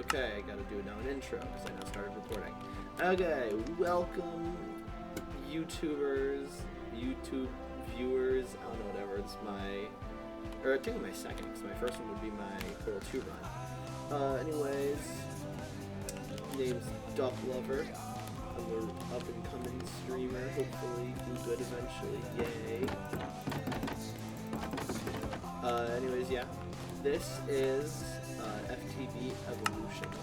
Okay, I gotta do now an intro because I now started recording. Okay, welcome YouTubers, YouTube viewers, I don't know, whatever, it's I think my second, because my first one would be my Portal 2 run. Anyways, name's Duck Lover. I'm an up and coming streamer, hopefully do good eventually, yay. Anyways, yeah, this is FTB Evolutions.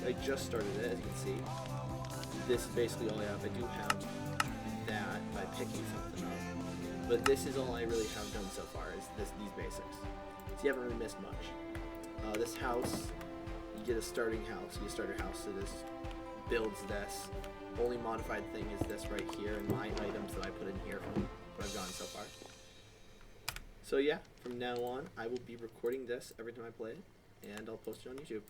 I just started it, as you can see. This is basically all I have. I do have that by picking something up, but this is all I really have done so far, is these basics. So you haven't really missed much. This house, you get a starting house. You start your house, so this builds this. Only modified thing is this right here, and my items that I put in here from what I've gotten so far. So yeah, from now on, I will be recording this every time I play it, and I'll post it on YouTube.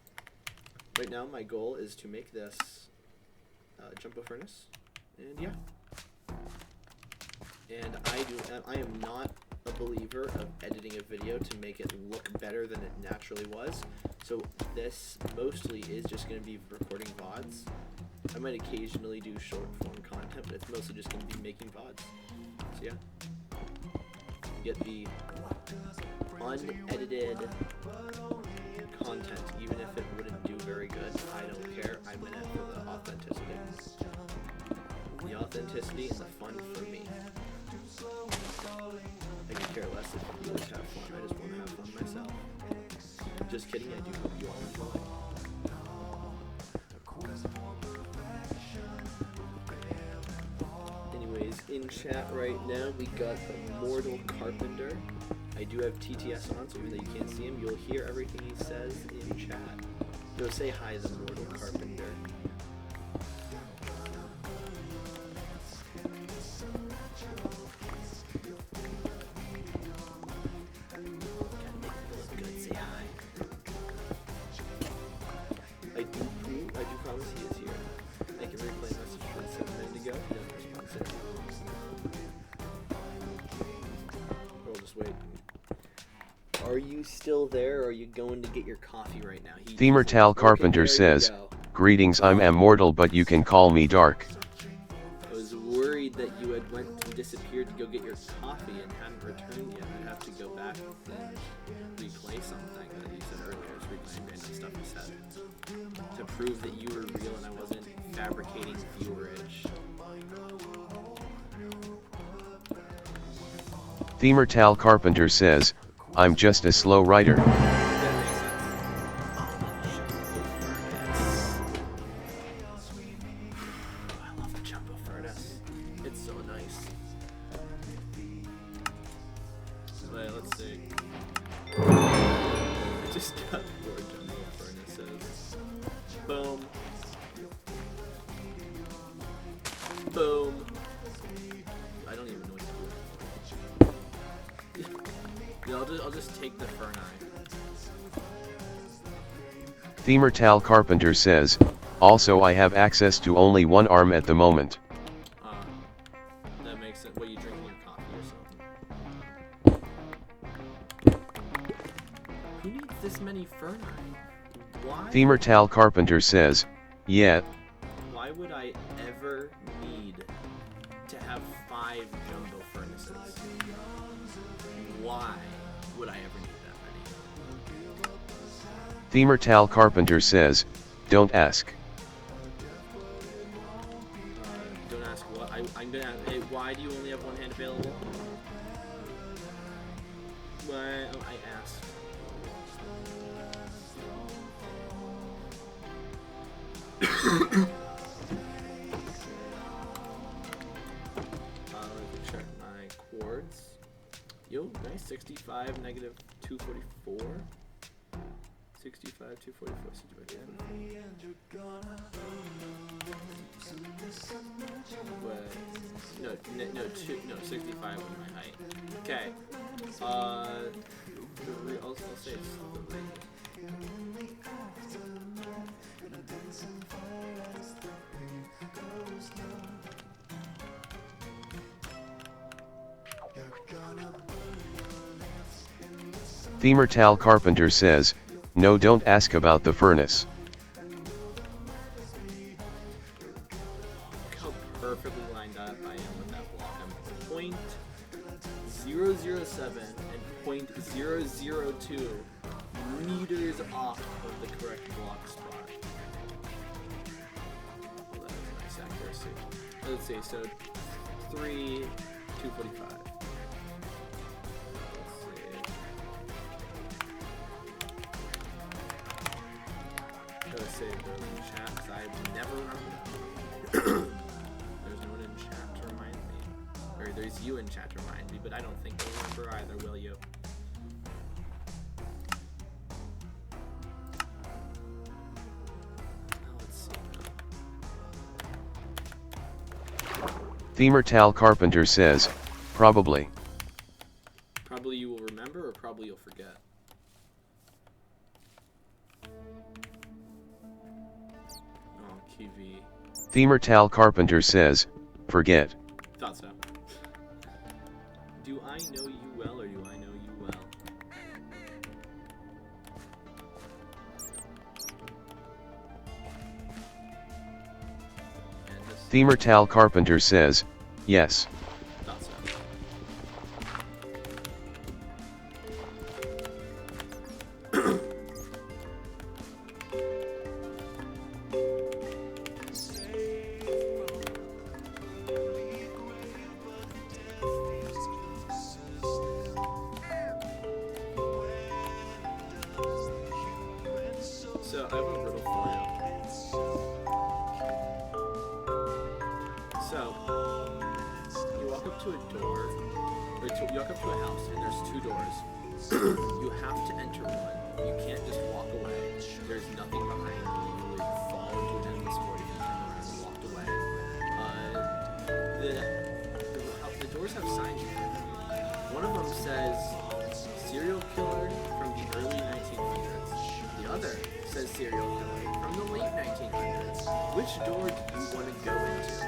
Right now, my goal is to make this jumbo furnace, and yeah. And I am not a believer of editing a video to make it look better than it naturally was. So this mostly is just going to be recording VODs. I might occasionally do short form content, but it's mostly just going to be making VODs. So yeah. Get the unedited content, even if it wouldn't do very good. I don't care. I'm in it for the authenticity. The authenticity and the fun for me. I could care less if you guys have fun. I just want to have fun myself. Just kidding. I do hope you all enjoy. In chat right now, we got Immortal Carpenter. I do have TTS on, so even though you can't see him, you'll hear everything he says in chat. Go say hi to Immortal Carpenter. Good, say hi. I do promise he is here. I can replay a message from 7 minutes ago. He doesn't respond to it. Wait. Are you still there, or are you going to get your coffee right now? Themer Tal Carpenter says, "Greetings, I'm immortal, but you can call me Dark." I was worried that you had went and disappeared to go get your coffee and hadn't returned yet. I'd have to go back and replay something that you said earlier. I was replaying random stuff you said to prove that you were real and I wasn't fabricating viewerage. Themer Tal Carpenter says, "I'm just a slow writer." I love the jumbo furnace. It's so nice. Wait, let's see. I just got 4 jumbo furnaces. Boom. Boom. I don't even know what to do. Yeah, I'll just take the fern eye. Themer Tal Carpenter says, "Also I have access to only one arm at the moment." That makes it. What, you drinking your coffee or something? Who needs this many fern eye? Why? Themer Tal Carpenter says, "Yeah." Why would I ever need to have 5 jumbo furnaces? Why would I ever need that many? Themer Tal Carpenter says, "Don't ask." Don't ask what? I'm gonna ask, hey, why do you only have one hand available? Why? Oh, I asked. Let me check my chords. Yo, nice. 65, negative 244. 65, 244, 65, no, 65 was my height. Okay. I'll say it's the rate. Themer Tal Carpenter says, No, don't ask about the furnace. Look how perfectly lined up I am with that block. I'm 0.007 and 0.002 meters off of the correct block spot. Well, that was a nice accuracy. Let's see, so 245. Let's see. Gotta save those in chat because I never remember that. There's no one in chat to remind me. Or there's you in chat to remind me, but I don't think you'll remember either, will you? Themertal Carpenter says, probably. Probably you will remember, or probably you'll forget. Oh, QV. Themertal Carpenter says, forget. Thought so. Do I know you well, or do I know you well? Themertal Carpenter says, yes. Thought so. So I have a riddle for you. So you walk up to a door, or you walk up to a house, and there's two doors. You have to enter one. You can't just walk away. There's nothing behind you. You would fall into an endless void if you turned around and walked away. The doors have signs. One of them says serial killer from the early 1900s. The other says serial killer from the late 1900s. Which door do you want to go into?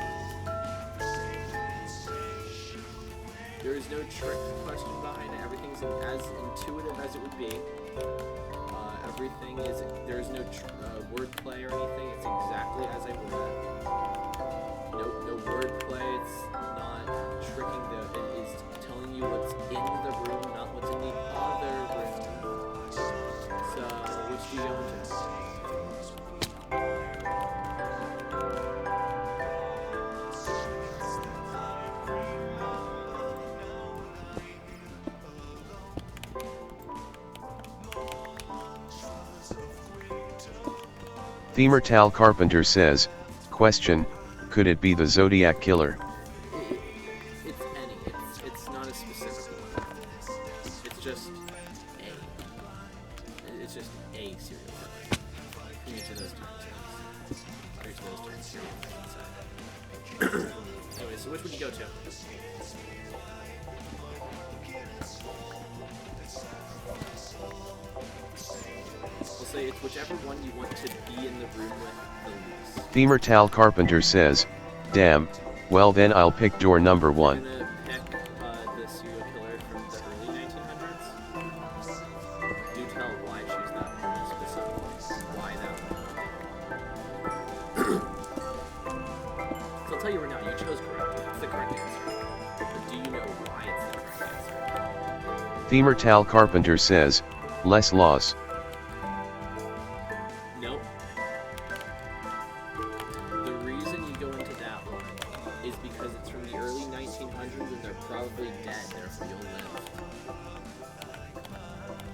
There is no trick question behind it. Everything's as intuitive as it would be. Everything is, there is no wordplay or anything. It's exactly as I would. No wordplay. It's not tricking it is telling you what's in the room, not what's in the other room. So, which do you go into? Themertal Carpenter says, question, could it be the Zodiac Killer? It's any. It's not a specific one. It's just a. It's just a serial killer. From each of those terms. Each of those terms serial killer. Anyway, so which would you go to? We'll say it's whichever one you want to be in the room with the least. Themertal Carpenter says, damn, well then I'll pick door number 1. I'm gonna pick the serial killer from the early 1900s. Do tell why I choose that one specifically. Why that one? So I'll tell you right now, you chose correctly. That's the correct answer. But do you know why it's the correct answer? Themertal Carpenter says, less laws. Nope. The reason you go into that one is because it's from the early 1900s and they're probably dead, therefore you'll live.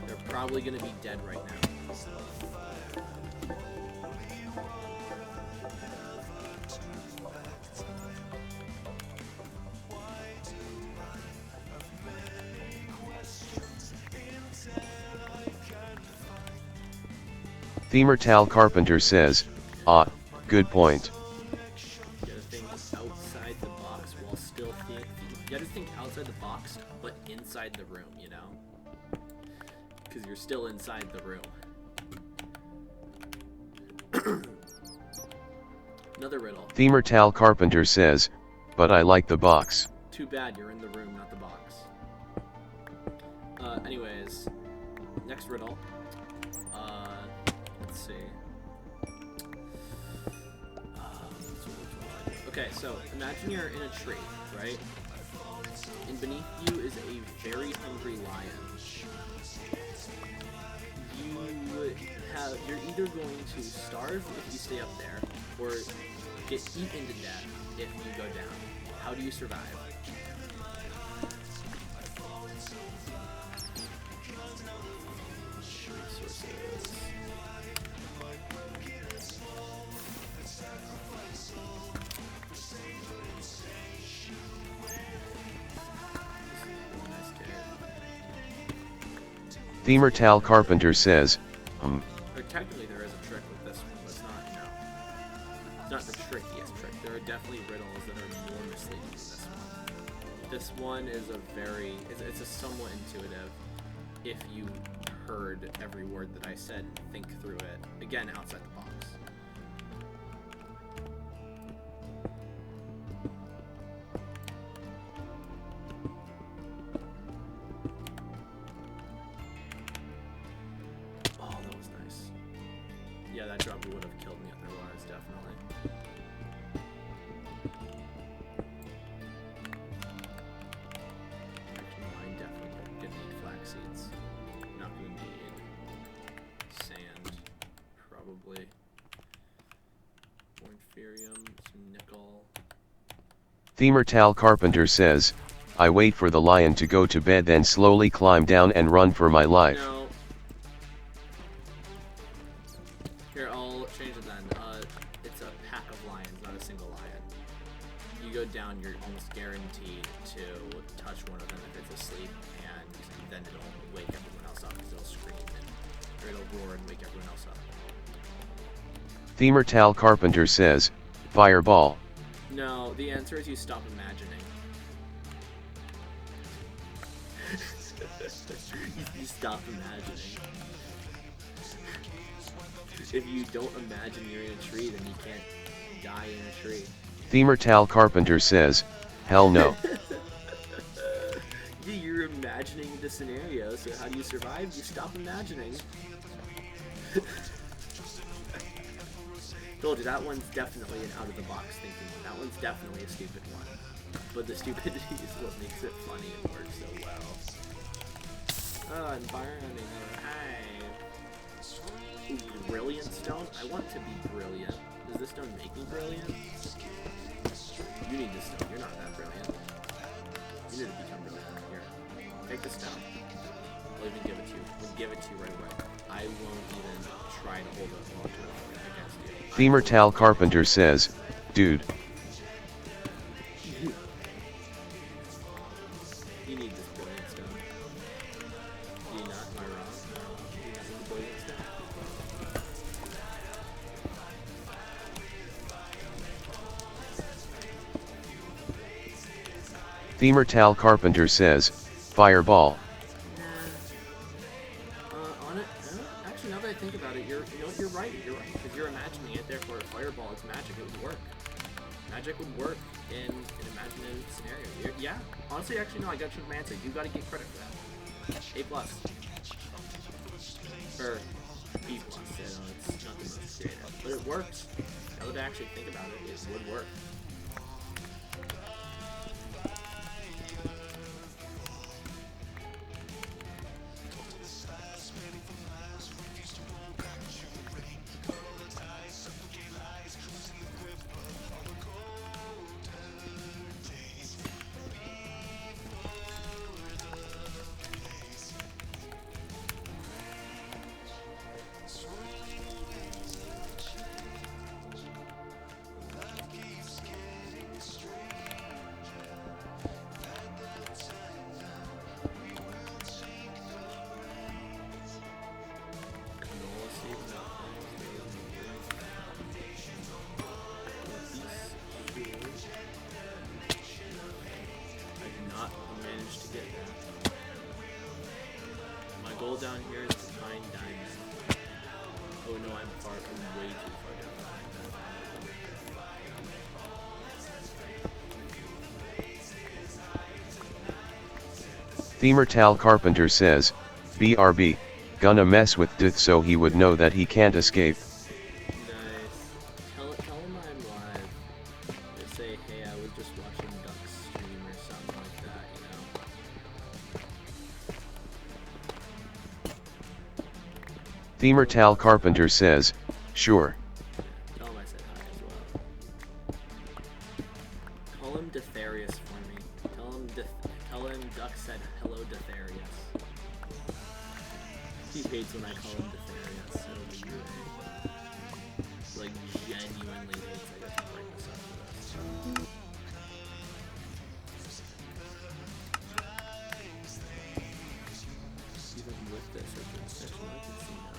They're probably going to be dead right now. Themertal Carpenter says, ah, good point. You gotta think outside the box while still think. You gotta think outside the box, but inside the room, you know? Because you're still inside the room. Another riddle. Themertal Carpenter says, but I like the box. Too bad you're in the room, not the box. Anyways, next riddle. Let's see. Okay, so imagine you're in a tree, right? And beneath you is a very hungry lion. You're either going to starve if you stay up there, or get eaten to death if you go down. How do you survive? Resources. Themertal Carpenter says, Or technically there is a trick with this one, but it's not, no. It's not the trickiest trick. There are definitely riddles that are more misleading than this one. This one is it's a somewhat intuitive if you heard every word that I said and think through it, again, outside the box. Yeah, that drop would have killed me otherwise, definitely. Actually, mine definitely gonna need flax seeds. Not gonna need sand, probably. Ornithurium, some nickel. Themertal Carpenter says, I wait for the lion to go to bed, then slowly climb down and run for my life. No. Here, I'll change it then. It's a pack of lions, not a single lion. You go down, you're almost guaranteed to touch one of them if it's asleep, and then it'll wake everyone else up because it'll scream or it'll roar and wake everyone else up. Themertal Carpenter says, Fireball. No, the answer is you stop imagining. You stop imagining. If you don't imagine you're in a tree, then you can't die in a tree. Themertal Carpenter says, hell no. Yeah, you're imagining the scenario, so how do you survive? You stop imagining. Told you, that one's definitely an out-of-the-box thinking one. That one's definitely a stupid one. But the stupidity is what makes it funny and works so well. Oh, and burning. Hi. Brilliant stone? I want to be brilliant. Does this stone make me brilliant? You need this stone. You're not that brilliant. You need to become brilliant. Here. Take this stone. I'll even give it to you. We'll give it to you right away. I won't even try to hold it long term against you. Themertal Carpenter says, dude. You need this brilliant stone. Do you not? Am I wrong? Do you not need the brilliant stone? Themertal Carpenter says, Fireball. On it? No? Actually, now that I think about it, you're right. You're right. Because you're imagining it, therefore a fireball is magic. It would work. Magic would work in an imaginative scenario. Yeah. Honestly, actually, no, I got you my answer. You gotta get credit for that. A+. Or B+. It's not the most creative. But it works. Now that I actually think about it, it would work. Goal down here is to find diamond. Oh no, I'm way too far down. Themertal Carpenter says, BRB, Gonna mess with Dith so he would know that he can't escape. Nice. Tell him I'm live. Just say, hey, I was just watching Duck's stream or something like that, you know? Themer Tal Carpenter says, sure. Tell him I said hi as well. Call him Ditharius for me. Tell him Duck said hello Ditharius. He hates when I call him Ditharius, so it'll be great. Like, genuinely hates I guess to bring this up for this. Even with this, I can see now.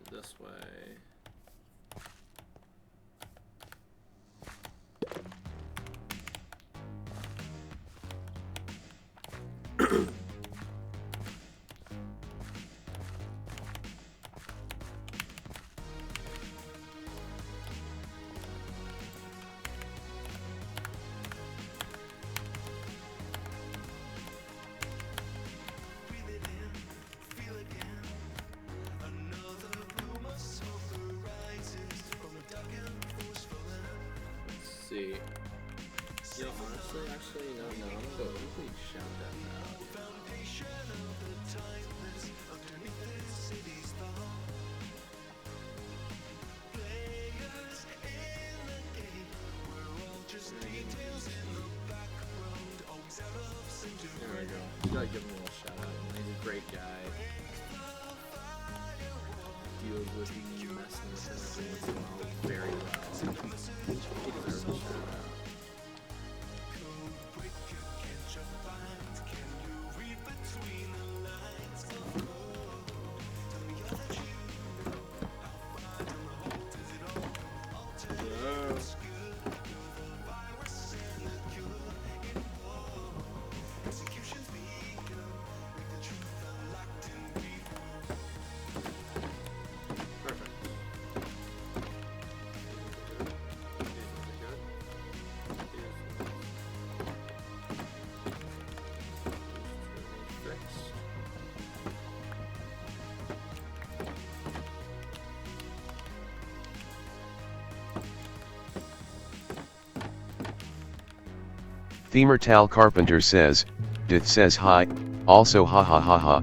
This way. See. Yo, honestly, no, I'm gonna go quickly shout that out. There we go. You gotta give him a little shout out. He's a great guy. Deals with me messing with him every once in a while very well. He deserves a shout out. Themer Tal Carpenter says, Dith says hi, also ha ha ha ha.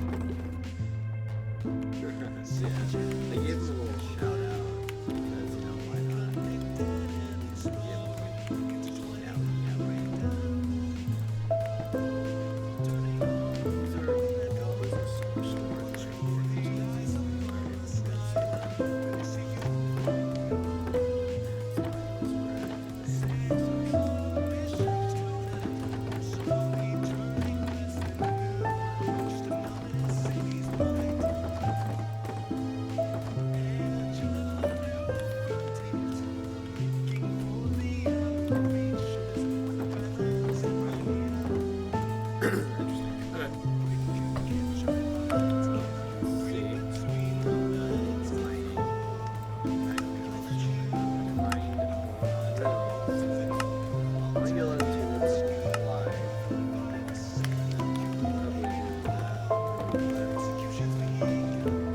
Yeah, I gave him a little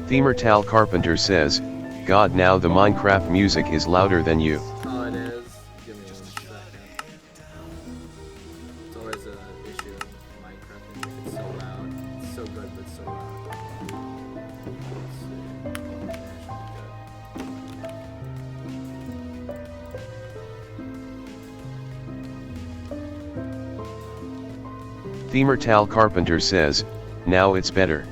Themertal Carpenter says, God, now the Minecraft music is louder than you. Oh, it is? Give me 1 second. It's always an issue with Minecraft music. It's so loud. It's so good, but so loud. Let's see. Themertal Carpenter says, now it's better.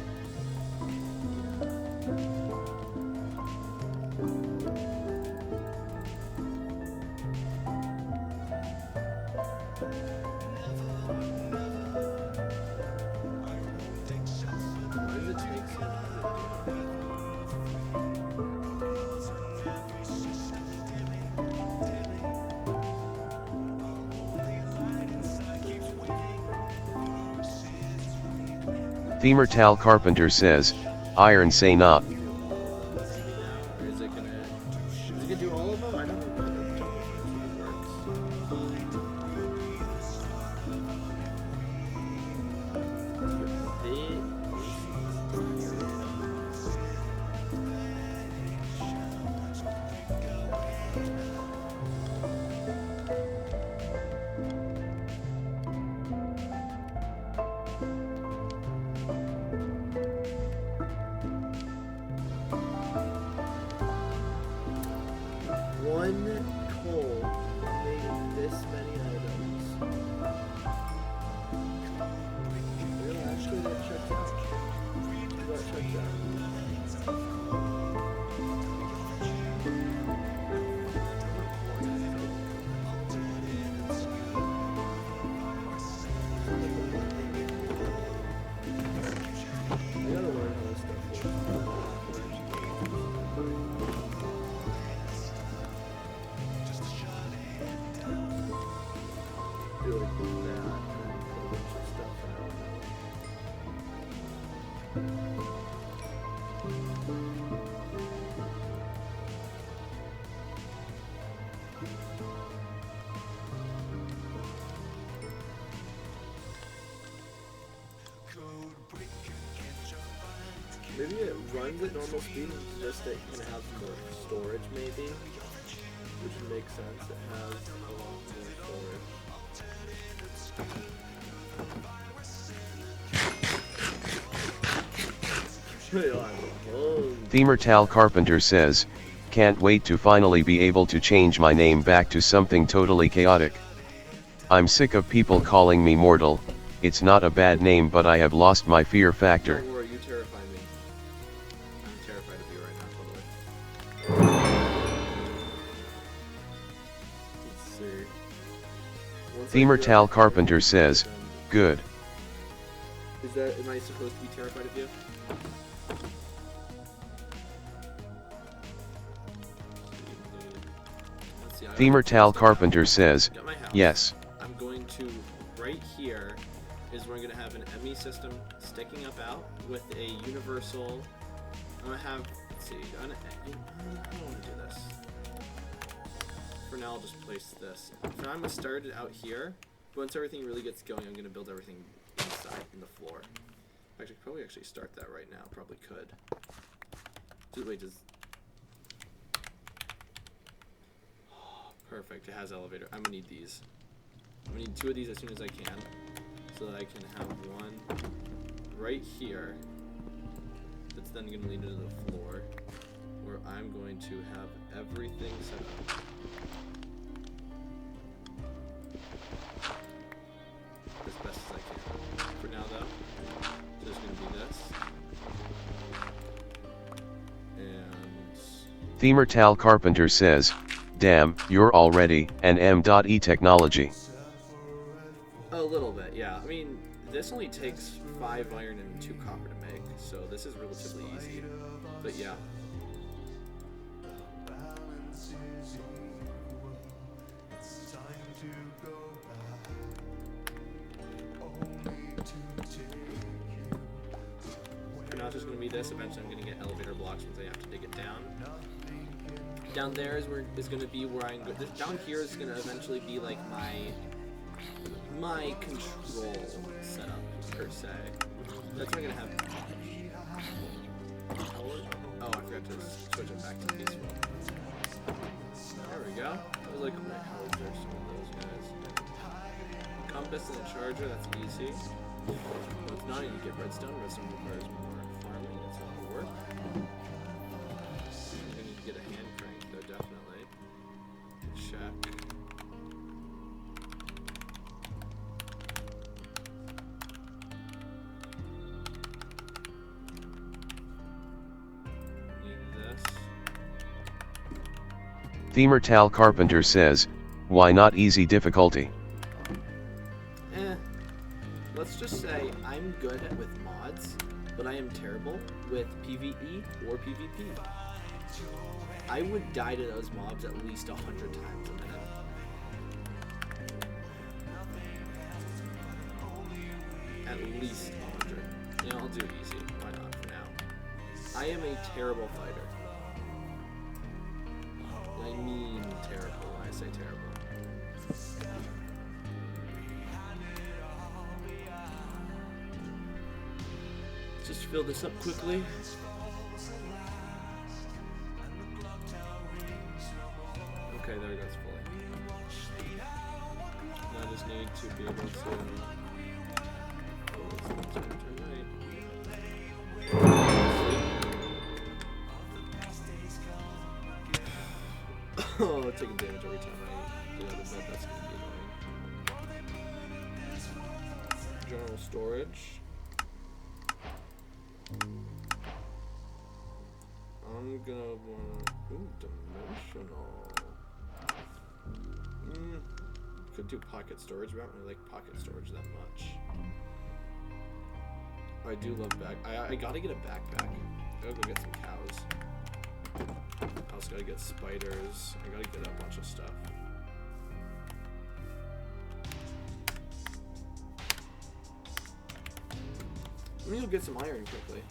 Themertal Carpenter says, Iron say not. Is it gonna do all of them? I don't know if one coal made this many items. Well, actually, that checked out. That checked out. I gotta learn how this stuff works. Do like that, and then put a bunch of stuff out. Maybe it runs at normal speed, just that it can have more storage, maybe. Which would make sense. It has a lot more storage. Themertal Carpenter says, can't wait to finally be able to change my name back to something totally chaotic. I'm sick of people calling me mortal. It's not a bad name, but I have lost my fear factor. Don't worry, you terrify me. I'm terrified of you right now, totally. Let's see. Themertal Carpenter says, good. Is that, am I supposed to be terrified of you? Let's see, Themertal Carpenter says, yes. I'm going to, right here, is where I'm going to have an ME system sticking up out with a universal, I'm going to have, let's see, I don't want to do this. For now, I'll just place this. For now, I'm going to start it out here. Once everything really gets going, I'm going to build everything inside, in the floor. Actually, probably actually start that right now. Probably could. Wait, does... Perfect, it has elevator. I'm going to need these. I'm going to need 2 of these as soon as I can. So that I can have one right here. That's then going to lead into the floor. Where I'm going to have everything set up. As best as I can. For now though, there's going to be this. And... Themertal Carpenter says, damn, you're already an M.E technology. A little bit, yeah. I mean, this only takes 5 iron and 2 copper to make, so this is relatively easy. But yeah. For now, it's just going to be this. Eventually, I'm going to get elevator blocks once I have to dig it down. Down there is going to be where I'm going. Down here is going to eventually be like my control setup per se. That's what I'm going to have. forgot to switch it back to peaceful. There we go. I was like, wait, how is there some of those guys? Compass and a charger, that's easy. But it's not, you get redstone. Redstone requires more farming, it's a lot of work. I need to get a hand crank though, definitely. Check. Themertal Carpenter says, why not easy difficulty? Let's just say I'm good with mods, but I am terrible with PvE or PvP. I would die to those mobs at least 100 times a minute. At least 100. You know, I'll do easy. Why not for now? I am a terrible fighter. I mean terrible when I say terrible. Just fill this up quickly. Okay, there it goes fully. Now I just need to be able to... Oh, I'm taking damage every time I get out of bed. That's going to be annoying. General storage. I'm gonna wanna... Ooh, dimensional. Could do pocket storage, but I don't really like pocket storage that much. I do love I gotta get a backpack. I gotta go get some cows. I also gotta get spiders. I gotta get a bunch of stuff. Let me go get some iron quickly.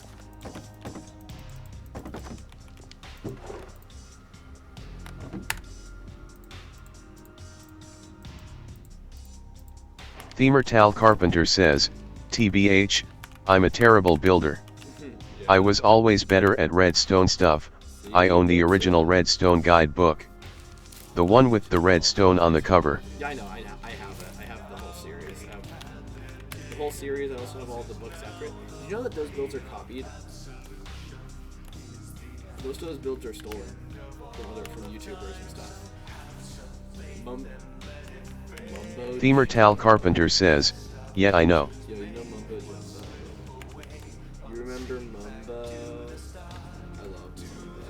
Themertal Carpenter says, TBH, I'm a terrible builder. Yeah. I was always better at redstone stuff. I own the original redstone guide book. The one with the redstone on the cover. Yeah, I know, I have it. I have the whole series. I have the whole series. I also have all the books after it. Did you know that those builds are copied? Most of those builds are stolen from YouTubers and stuff. Mumbo. Themertal Carpenter says, yeah, I know. Yo, you know Mumbo Jumbo. You remember Mumbo? I love Mumbo.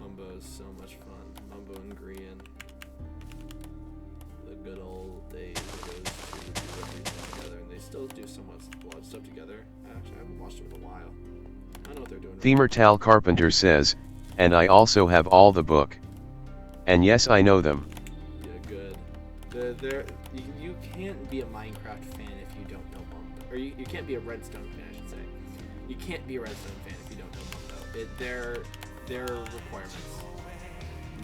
Mumbo is so much fun. Mumbo and Grian. The good old days of those two do everything together, and they still do somewhat blood stuff together. Actually, I haven't watched them in a while. I know what they're doing. Themertal Carpenter says, and I also have all the book. And yes, I know them. You can't be a Minecraft fan if you don't know Mumbo. Or you can't be a Redstone fan, I should say. You can't be a Redstone fan if you don't know Mumbo. They're requirements.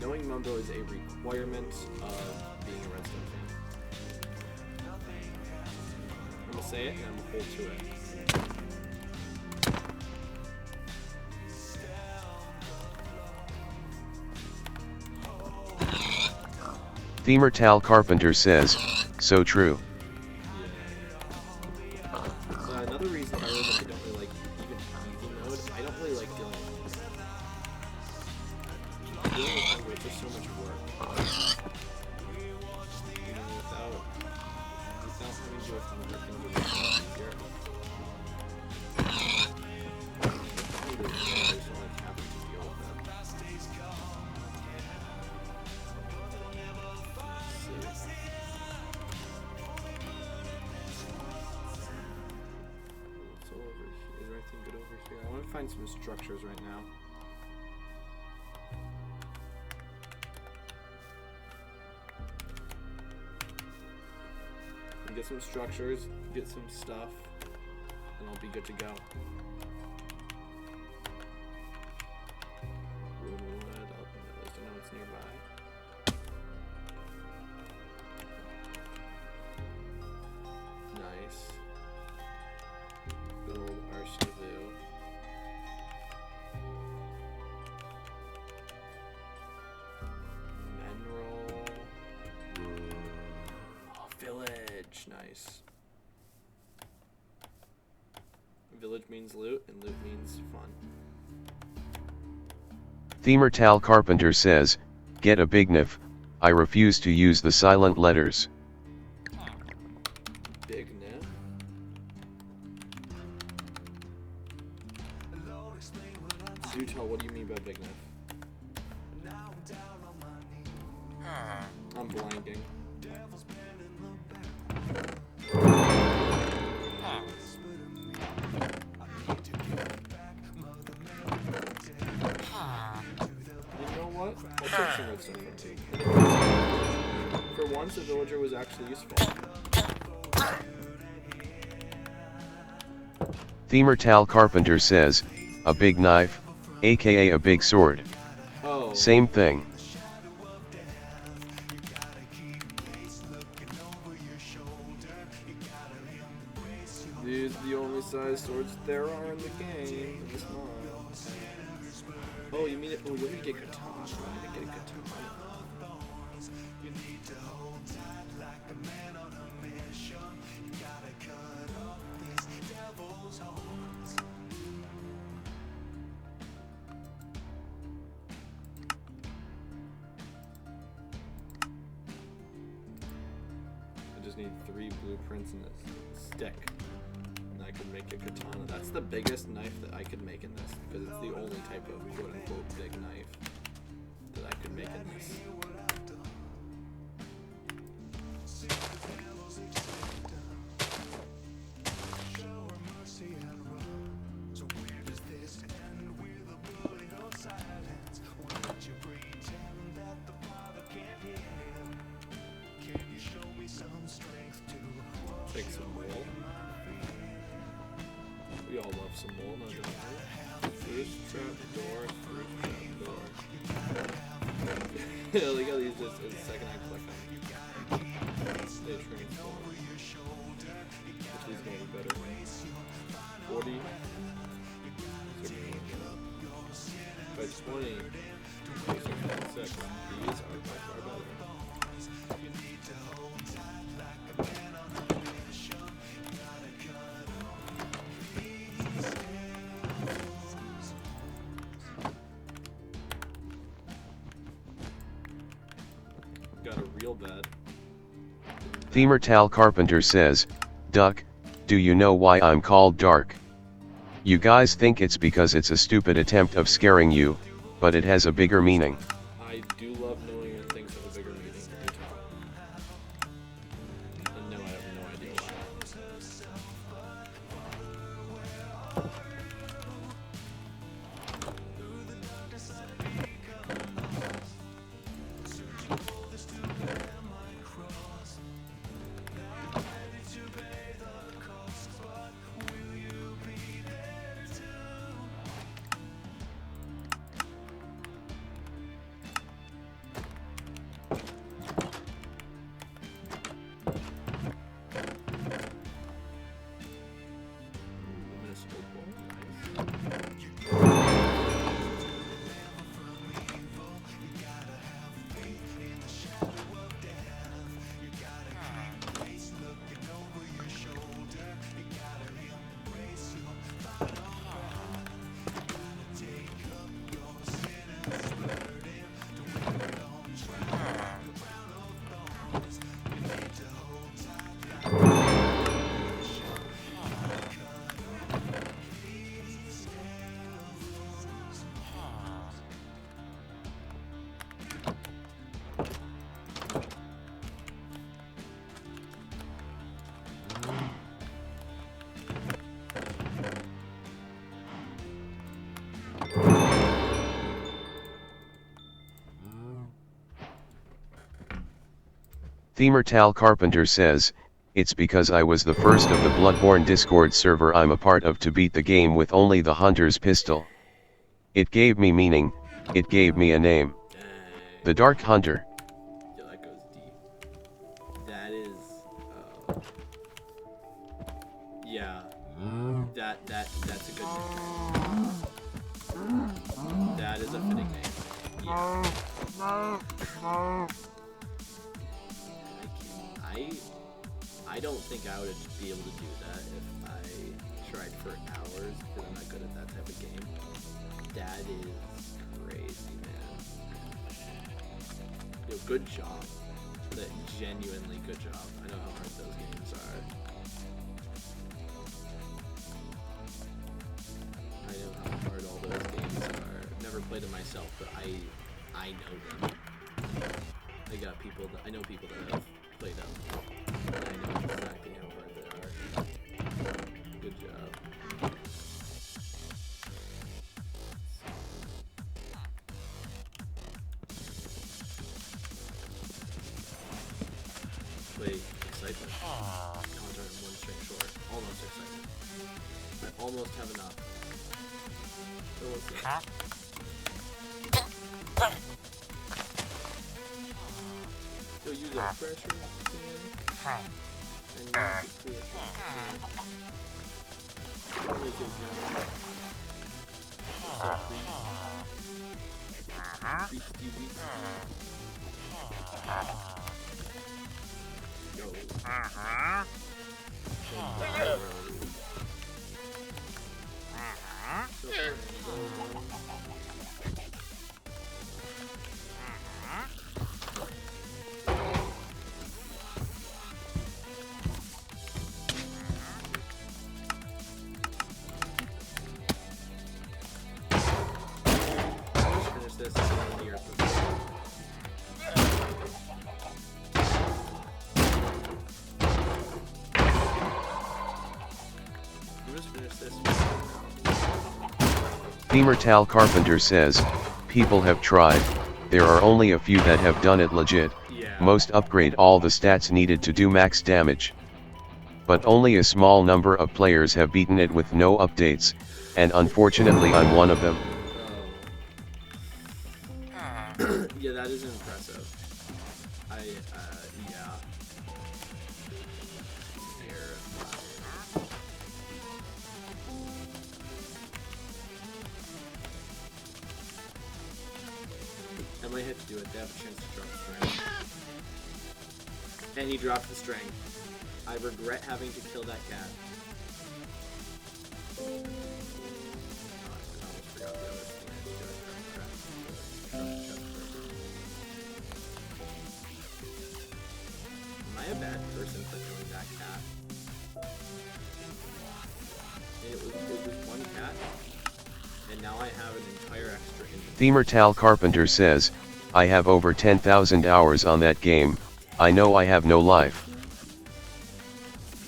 Knowing Mumbo is a requirement of being a Redstone fan. I'm gonna say it and I'm gonna hold to it. Themertal Carpenter says, so true. Yeah. Another reason I don't really like even easy mode, I don't really like dealing with hunger. It's just so much work. Without having to do with hunger, things are just easier. I just don't like having to deal with them. I want to find some structures right now. Get some structures, get some stuff, and I'll be good to go. Wood, I'll put my list. I know it's nearby. Nice. Good old Archnevu. much. Nice. Village means loot, and loot means fun. Themertal Carpenter says, get a big nif. I refuse to use the silent letters. Big nif? Do tell, what do you mean by big nif? I'm blanking. What? I'll take some redstone from tea. For once, a villager was actually useful. Themertal Carpenter says, a big knife, aka a big sword. Oh. Same thing. These are the only size swords there are in the game. In this mod. Oh, you mean it? Oh, let me get katana. Let me get a katana. I just need 3 blueprints and a stick. And I can make a katana. That's the biggest knife that I could make in this, because it's the only type of quote-unquote big knife that I could make in this. Take some wool. We all love some wool, no doubt. Fruit trap door, fruit trap door. Yeah, look how these just in a second I click on. They transform. Which is going to be better. 40. By 20. 6. These are by far better. Got a real bed. Themertal Carpenter says, Duck, do you know why I'm called Dark? You guys think it's because it's a stupid attempt of scaring you, but it has a bigger meaning. I do love knowing when things have a bigger meaning. And no, I have no idea why. Themertal Carpenter says, it's because I was the first of the Bloodborne Discord server I'm a part of to beat the game with only the Hunter's pistol. It gave me meaning, it gave me a name. The Dark Hunter. Yeah, that goes deep. That is, yeah. That's a good name. That is a fitting name. Yeah. I I don't think I would be able to do that if I tried for hours, because I'm not good at that type of game. That is crazy, man. Yo, good job. That genuinely good job. I know how hard those games are. I know how hard all those games are. I've never played them myself, but I know them. I know people that have played them. And I know exactly how hard they are. Good job. Wait, excitement. Oh, darn, I'm one string short. Almost excitement. I almost have enough. So what's that? So use that pressure can. And now it's clear. Really good job. So please. Yo. Finish this here. Themertal Carpenter says, people have tried, there are only a few that have done it legit, most upgrade all the stats needed to do max damage. But only a small number of players have beaten it with no updates, and unfortunately I'm one of them. Yeah, that is impressive. Yeah. I might have to do it. They have a chance to drop the string. And he dropped the string. I regret having to kill that cat. Oh, I almost forgot the other thing I had to do. Am I a bad person for killing that cat? It was one cat, and now I have an entire extra engine. Themertal Carpenter says, I have over 10,000 hours on that game, I know I have no life.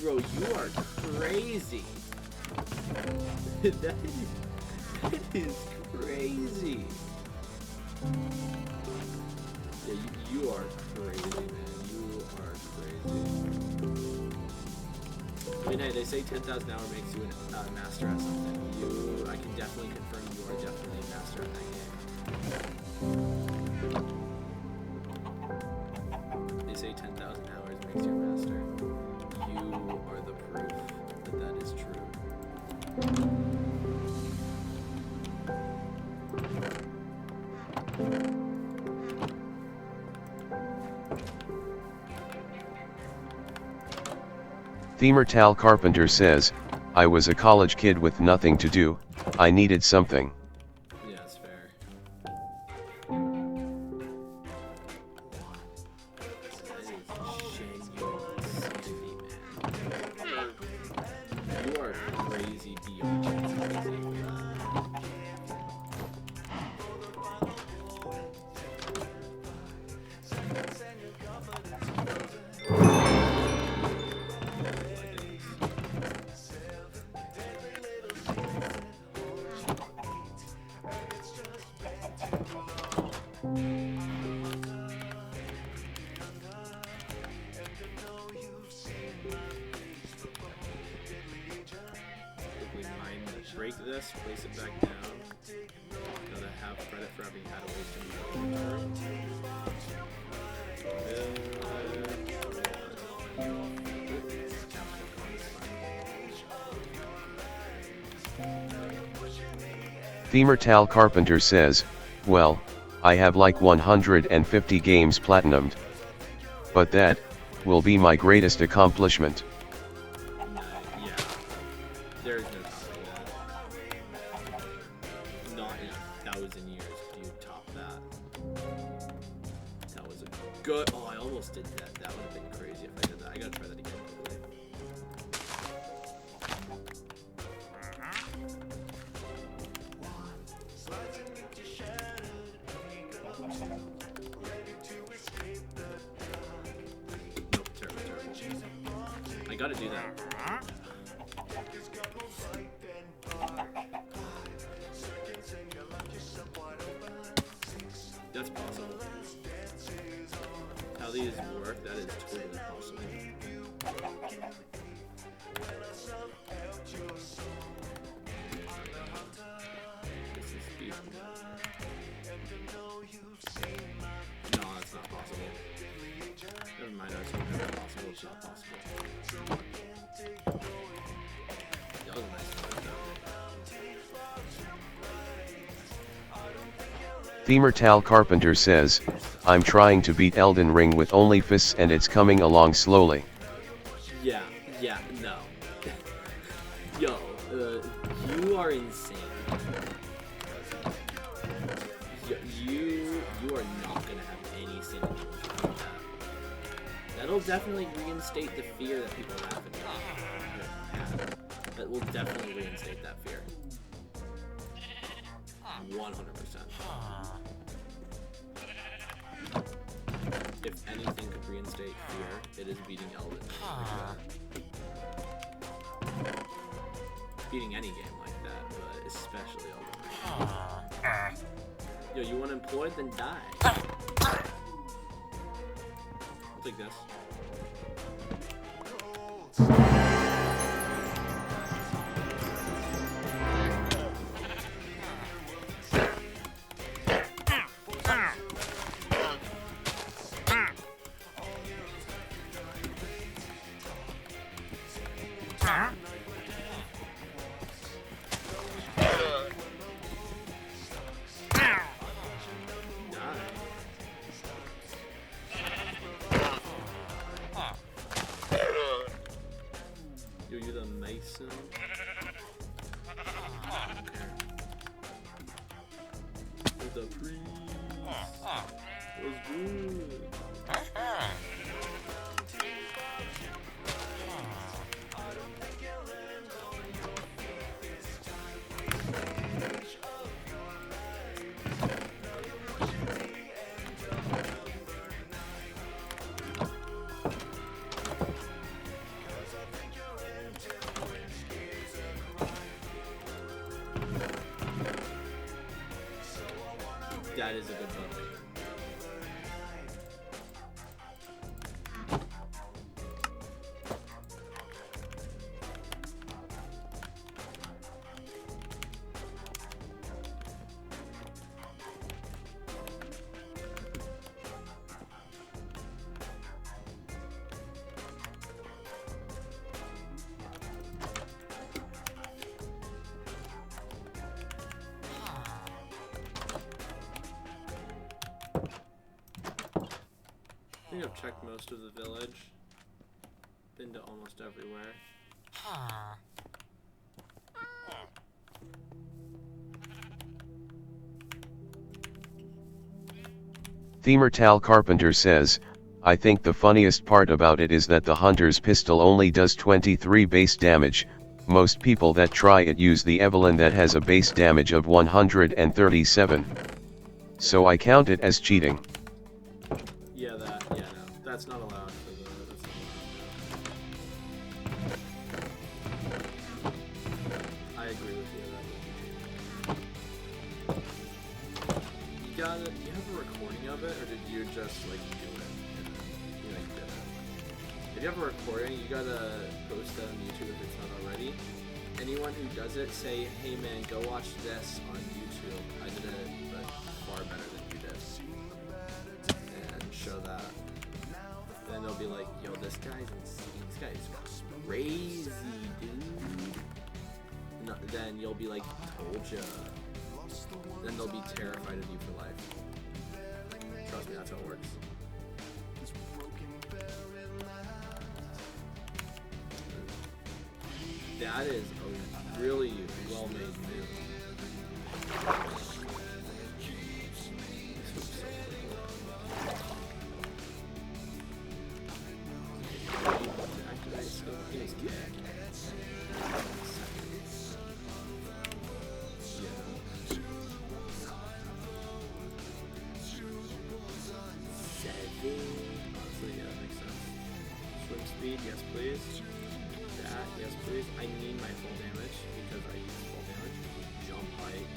Bro, you are crazy. that is crazy. Yeah, you are crazy, man. You are crazy. I mean, hey, they say 10,000 hours makes you a master at something. I can definitely confirm you are definitely a master at that game. They say 10,000 hours makes you a master. You are the proof that that is true. Themertal Carpenter says, I was a college kid with nothing to do, I needed something. Yeah, that's fair. You are crazy beyond crazy. Break this, place it back down. Gotta have credit for having had a waste Themertal Carpenter says, well, I have like 150 games platinumed. But that, will be my greatest accomplishment. Yeah. There's no topping that. Not in 1,000 years could you top that. That was a good. Oh, I almost did that. That would have been crazy if I did that. I gotta try that again. Nope, terrible. I gotta do that. That's possible. How these work, that is totally possible. This is speed. No, that's not possible. Never mind, I was hoping it was possible. It's not possible. That was a nice one. Themertal Carpenter says, I'm trying to beat Elden Ring with only fists and it's coming along slowly. Yeah, no. Yo, you are insane. You are not gonna have any synergy with that. That'll definitely reinstate the fear that people have in that will definitely reinstate that fear. 100%. If anything could reinstate fear, it is beating Elden Ring like that. Beating any game like that, but especially Elden Ring. Yo, you unemployed? Then die. I'll take this. Yo, you the Mason? Okay. With the priest. Was good. That is a good book. I think I've checked most of the village. Been to almost everywhere. Themertal Carpenter says, I think the funniest part about it is that the hunter's pistol only does 23 base damage. Most people that try it use the Evelyn that has a base damage of 137. So I count it as cheating. Yeah, no, that's not allowed for the, that's not allowed. I agree with you, that would be cheating. You have a recording of it, or did you just, like, do it? And you like, did it? If you have a recording, you gotta post that on YouTube if it's not already. Anyone who does it, say, hey man, go watch this on YouTube. I did it, but far better than you did. And show that. Then they'll be like, yo, this guy's insane. This guy's crazy, dude. No, then you'll be like, told ya. Then they'll be terrified of you for life. Trust me, that's how it works. That is a really well-made move. Activate skill. He's kick. Honestly, yeah, that makes sense. Swim speed, yes please. That, yes please. I need my full damage because I use full damage. Jump height.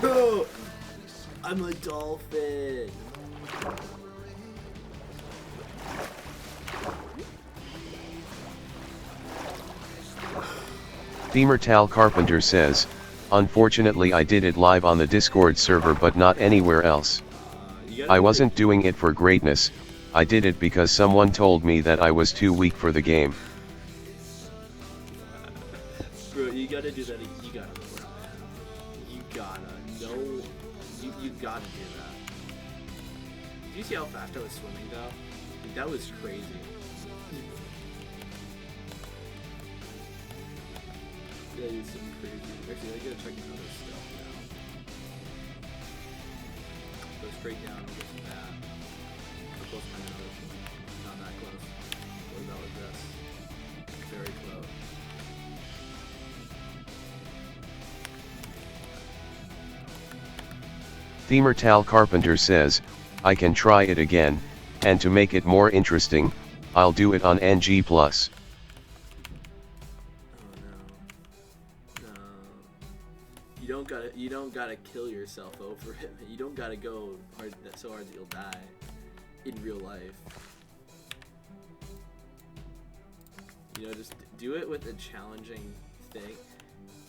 Yo! I'm a dolphin! Themertal Carpenter says, unfortunately I did it live on the Discord server but not anywhere else. I wasn't doing it for greatness, I did it because someone told me that I was too weak for the game. Bro, you gotta do that, you gotta know, man. You gotta know, you gotta do that. Did you see how fast I was swimming though? Like, that was crazy. That is some crazy. Actually, I gotta check another stuff now. Go straight down, I'll get some that. How close am I to another one? Not that close. What about with this? Very close. Themertal Carpenter says, I can try it again, and to make it more interesting, I'll do it on NG+. You don't gotta kill yourself over it. You don't gotta go hard so hard that you'll die in real life. You know, just do it with a challenging thing.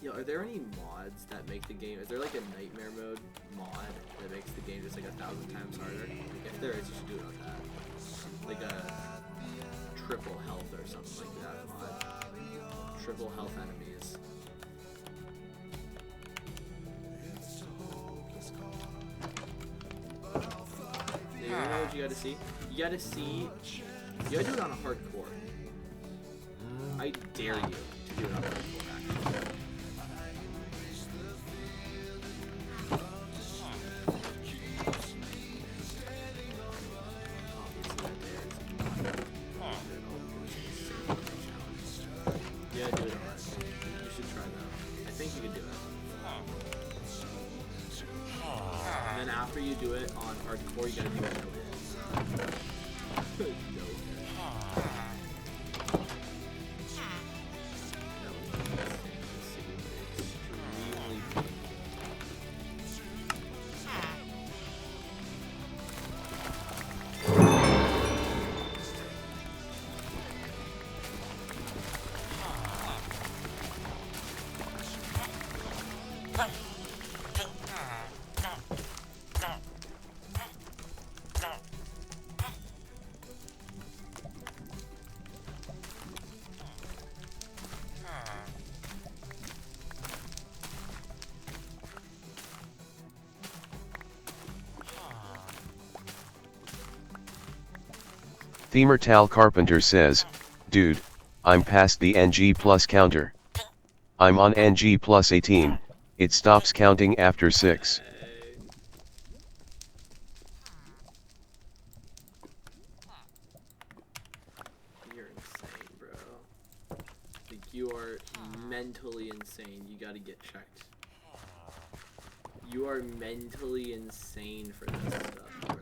Yo, are there any mods that make the game? Is there like a nightmare mode mod that makes the game just like 1,000 times harder? If there is, you should do it on that. Like a triple health or something like that mod. Triple health enemies. You know what you gotta see? You gotta do it on a hardcore. I dare you to do it on hardcore, actually. Yeah, do it on hard. You should try that. I think you can do it. And then after you do it on hardcore, you gotta do it no hit. No hit. That was extremely painful. Themertal Carpenter says, dude, I'm past the NG plus counter. I'm on NG plus 18, it stops counting after 6. You're insane, bro. Like, you are mentally insane. You gotta get checked. You are mentally insane for this stuff, bro.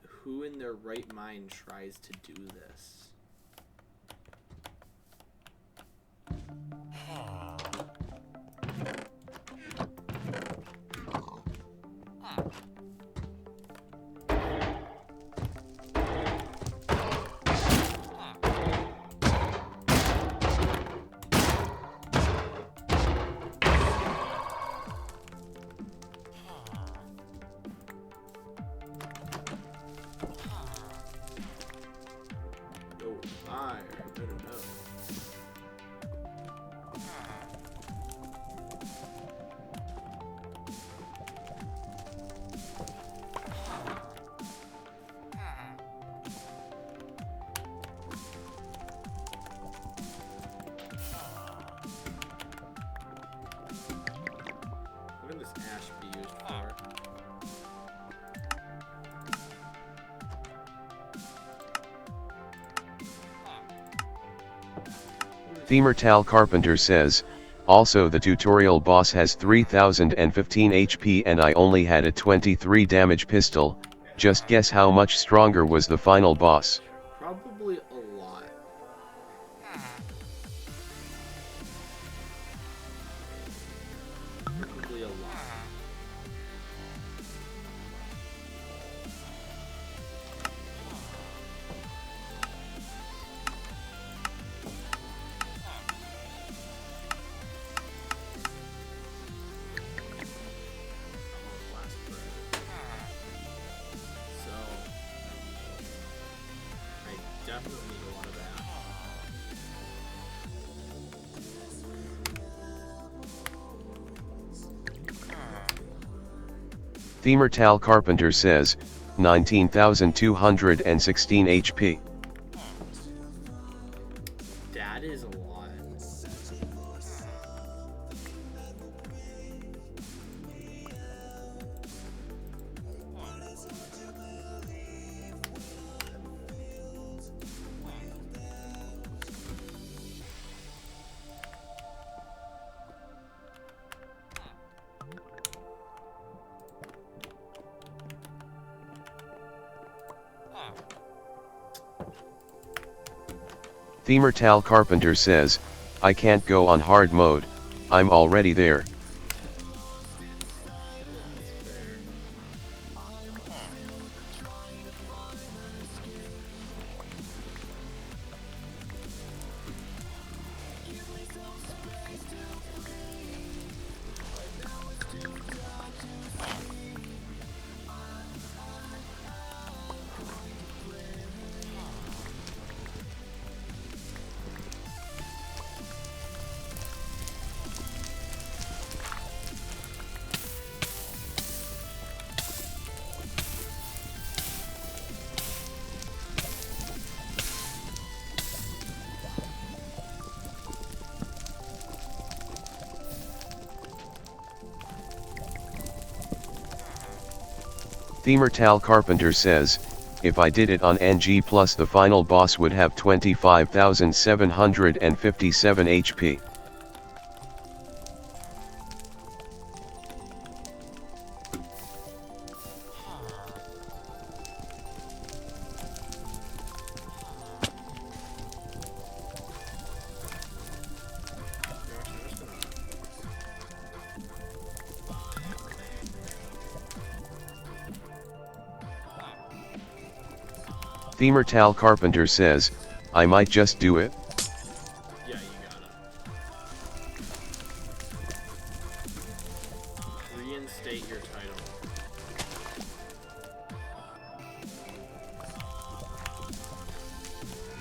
Who in their right mind tries to do this? Themertal Carpenter says, also the tutorial boss has 3015 HP and I only had a 23 damage pistol, just guess how much stronger was the final boss. Probably a lot. Probably a lot. So I definitely need a lot of that. Themertal Carpenter says, 19,216 HP. That is a lot. Themertal Carpenter says, I can't go on hard mode, I'm already there. Themertal Carpenter says, if I did it on NG plus the final boss would have 25,757 HP. Themertal Carpenter says, I might just do it. Yeah, you gotta. Reinstate your title.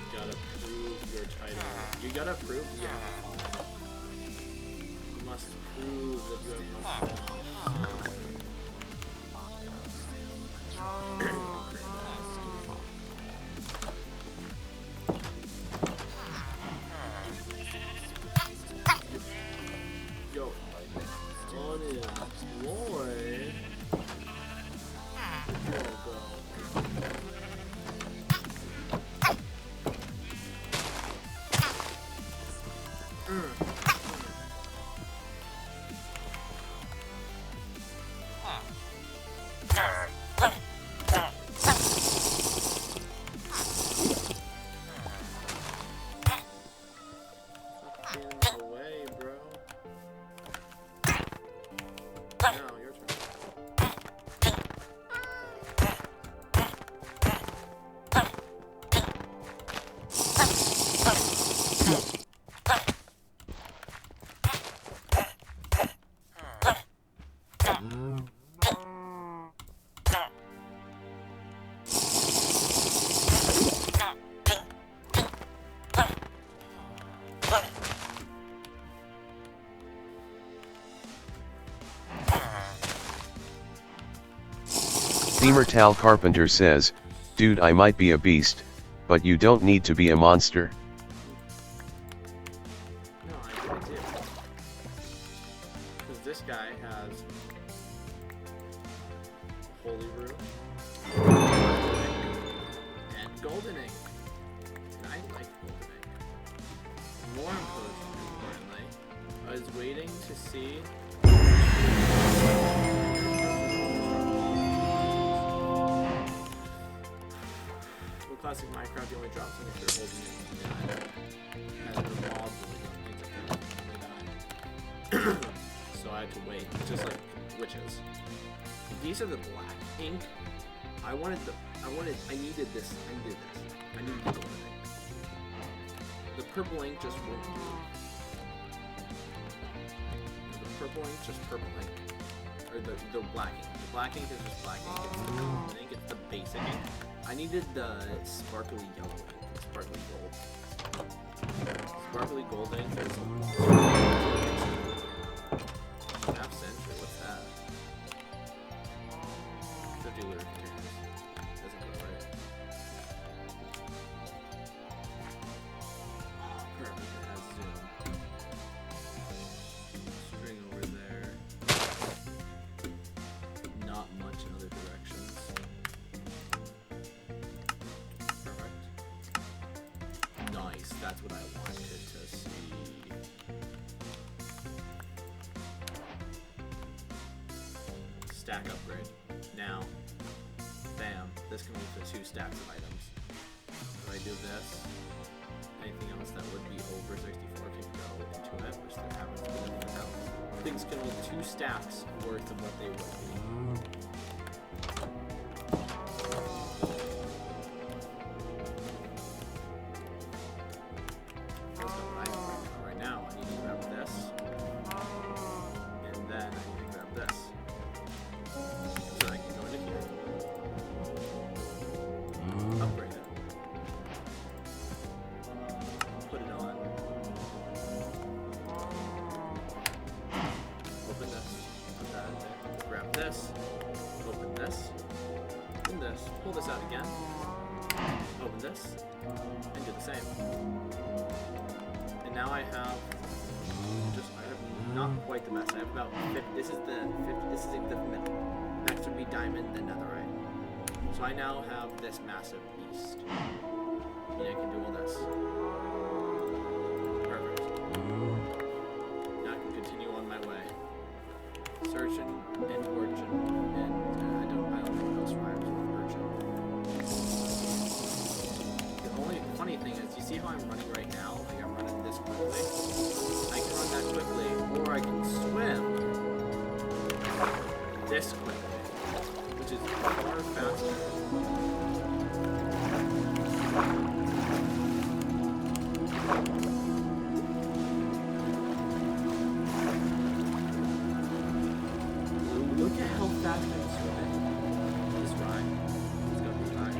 You gotta prove your title. You gotta prove, yeah. You must prove that you have enough. Yo, on in, Lloyd. Go, go. Fucking away, bro. Now, your turn. Themertal Carpenter says, dude I might be a beast, but you don't need to be a monster. No, I do. Because this guy has Holy Root and Golden Ink. And I like Golden Ink. More importantly, was waiting to see. With classic Minecraft, you only drop something if you're holding it. Yeah, and the mob really don't think so I had to wait, just like witches. These are the black ink. I needed this. I needed the gold ink. The purple ink just won't do. The purple ink, just purple ink. Or the black ink. The black ink is just black ink. It's the common ink. It's the basic ink. I needed the sparkly yellow ink. Sparkly gold. Sparkly gold ink is half century. What's that? 50 liter containers. Doesn't go right. Oh, perfect. It has zoom. String over there. Not much in other directions. Perfect. Nice. That's what I wanted to see. Stack upgrade. Now, bam, this can lead to 2 stacks of items. If I do this, anything else that would be over 64 can go into it, which there happens to be nothing now. Things can hold 2 stacks worth of what they would be. That's not what I need right now. I need to grab this, and then I need to grab this. So I can go into here. Upgrade it. Put it on. Open this. Put that in there. Grab this. Open this. Open this. Pull this out again. Open this. And do the same. And now I have not quite the best. I have about 50. This is the 50. This is the middle. Next would be diamond, then netherite. So I now have this massive beast. And I can do all this. Perfect. Now I can continue on my way. Search and torch and I don't know what else rhymes with merchant. The only funny thing is, you see how I'm running right now? Like I'm running this quickly. I can run that quickly, or I can swim this quickly, which is far faster. Look at how fast I'm swimming. This ride. Let's go this ride.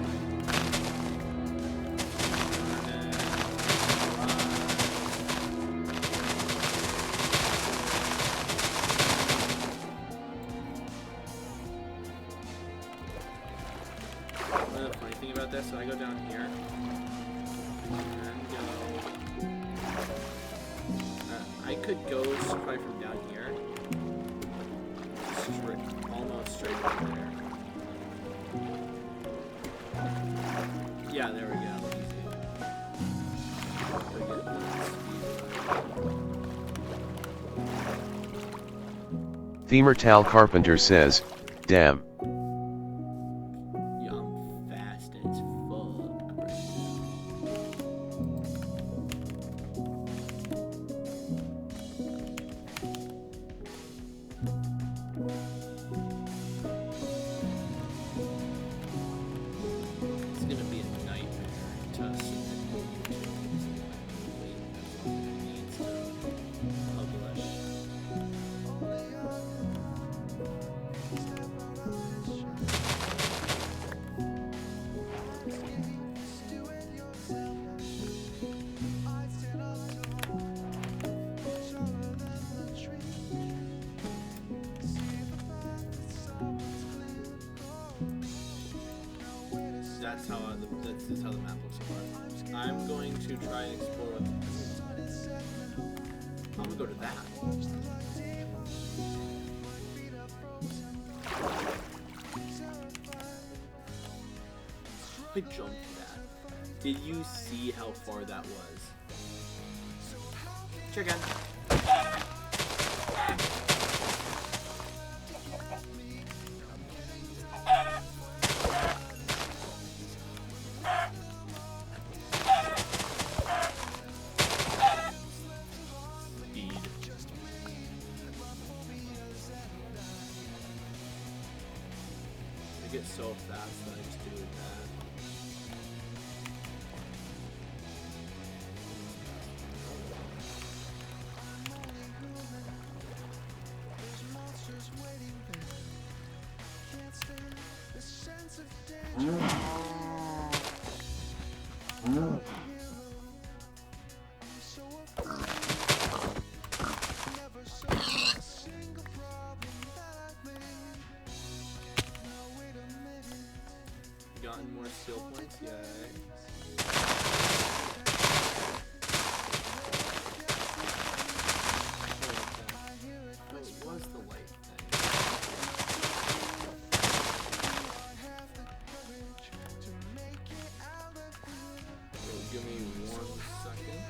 The funny thing about this, so I go down here and go. I could go right from down here, almost straight up there. Yeah, there we go. Themer Tal Carpenter says, damn. Yeah, I'm fast as fuck. It's gonna be a nightmare to submit needs to publish. This is how the map looks so far. I'm going to try and explore what I'm gonna go to that. I jumped that. Did you see how far that was? Chicken. I get so fast that I just do that. Gotten more skill points? Yay. What was the light thing? So give me 1 second.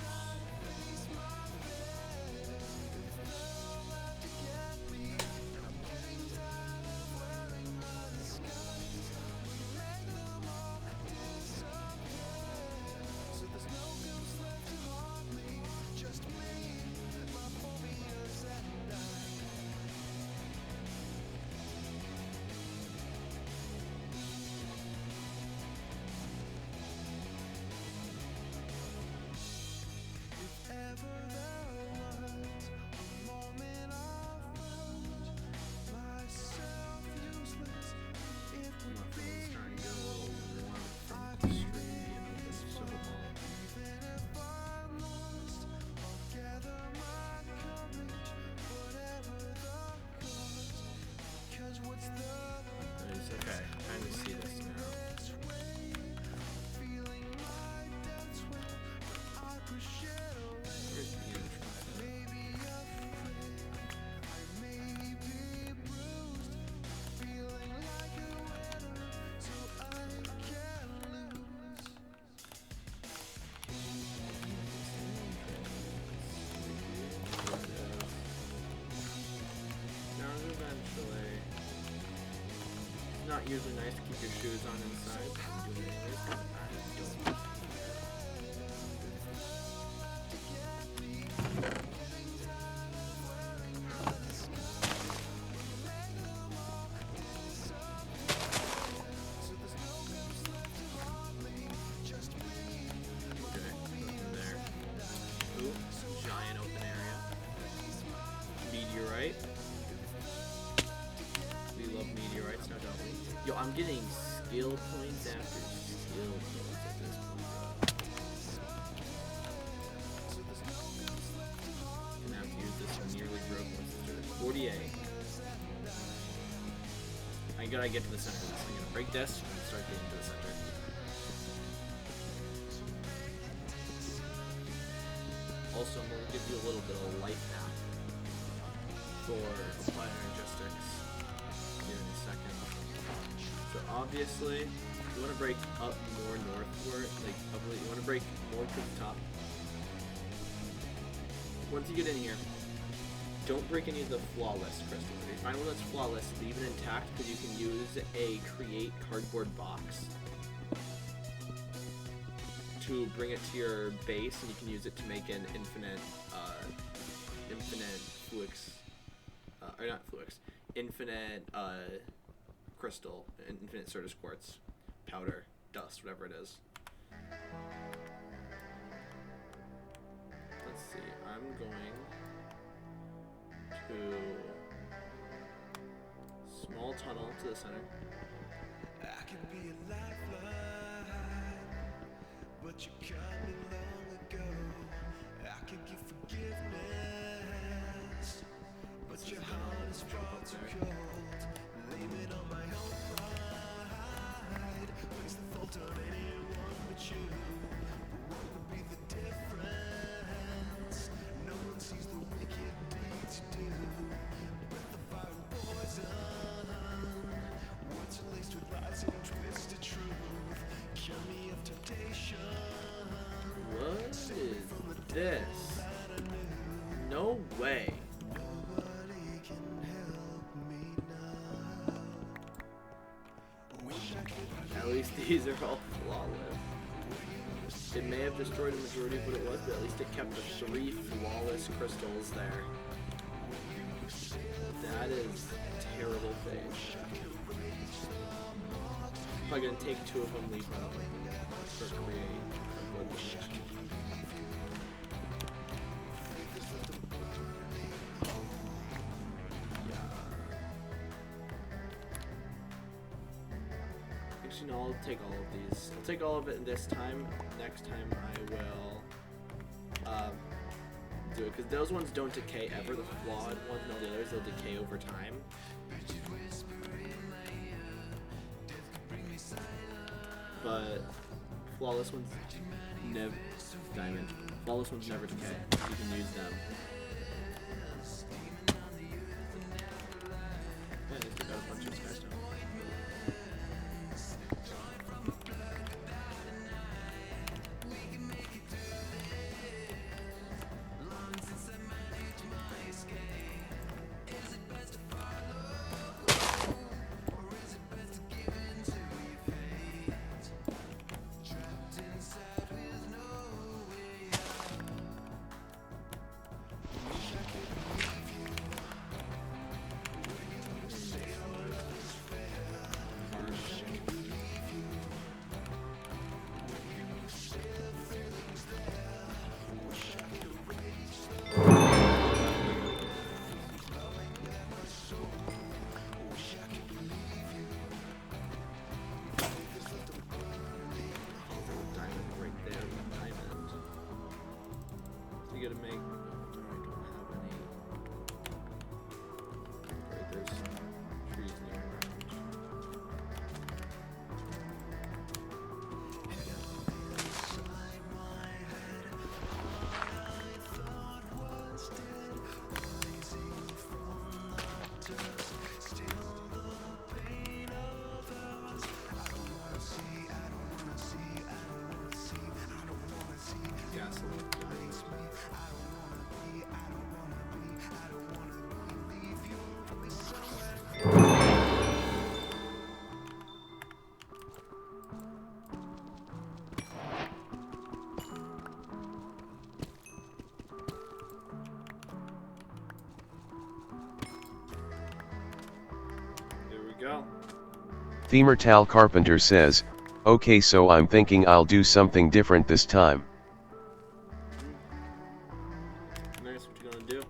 Okay, kind of see this now. Where's the intro? Now eventually. Not usually nice to keep your shoes on inside. I'm doing it anyways, but I don't. Okay, nothing there. Ooh, giant open area. Meteorite. We love meteorites, no doubt. Yo, I'm getting skill points after skill points at this point, bro. Gonna have to use this nearly broken sister. 48. I gotta get to the center of this. I'm gonna break this and start getting to the center. Also, I'm gonna give you a little bit of a life hack for applied energistics here in a second. So obviously, you want to break up more northward, like you want to break more to the top. Once you get in here, don't break any of the flawless crystals. If you find one that's flawless, leave it intact because you can use a create cardboard box to bring it to your base, and you can use it to make an infinite fluix, or not fluix, infinite crystal, infinite Certus quartz, powder, dust, whatever it is. Let's see, I'm going to small tunnel to the center. I can be a lifeline, but you cut me long ago. I can give forgiveness, but your heart is far too cold. Blame it on my own pride. Place the fault on anyone but you. What would be the difference? No one sees the wicked deeds you do. Breath of fire and poison. Words are laced with lies and twisted truth. Cure me of temptation. What is this? No way. Nobody can help me now. Wish I could At least these are all flawless. It may have destroyed a majority of what it was, but at least it kept the 3 flawless crystals there. That is a terrible thing. Probably gonna take 2 of them, leave one for create. Actually, no, I'll take all of these. I'll take all of it this time. Next time I will do it, because those ones don't decay ever. The flawed ones and all the others, they'll decay over time. But flawless ones never diamond. Flawless ones never decay. You can use them. Yeah, I just got a bunch of sky stone. Gotta make. Oh, I don't have any. Right, there's trees near gasoline. Go. Themertal Carpenter says, okay, so I'm thinking I'll do something different this time. Nice, what you gonna do?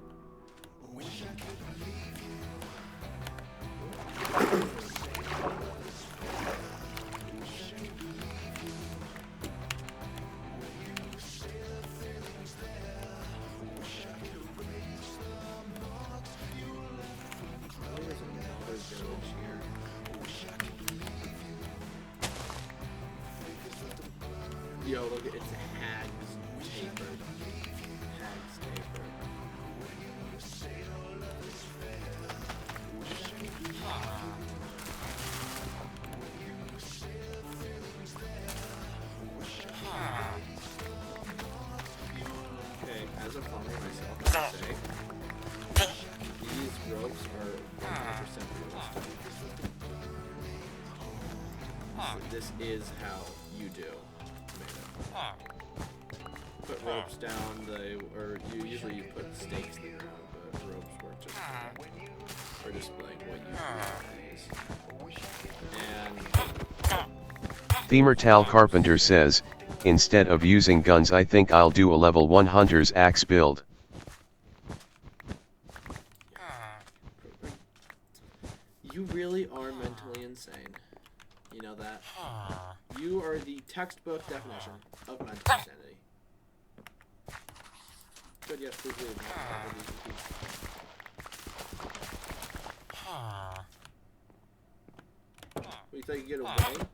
Yo, look, it's a hag's taper. Hag's taper. Okay, as a farmer myself, I would say these ropes are 100% realistic. So this is how you do. Put ropes down, usually you put stakes in the ground, but ropes work just for displaying what you do. And Themertal Carpenter says, instead of using guns I think I'll do a level 1 hunter's axe build. you really are mentally insane. You know that? You are the textbook definition of mental insanity. Good, yes, please leave. What, you thought you could get away?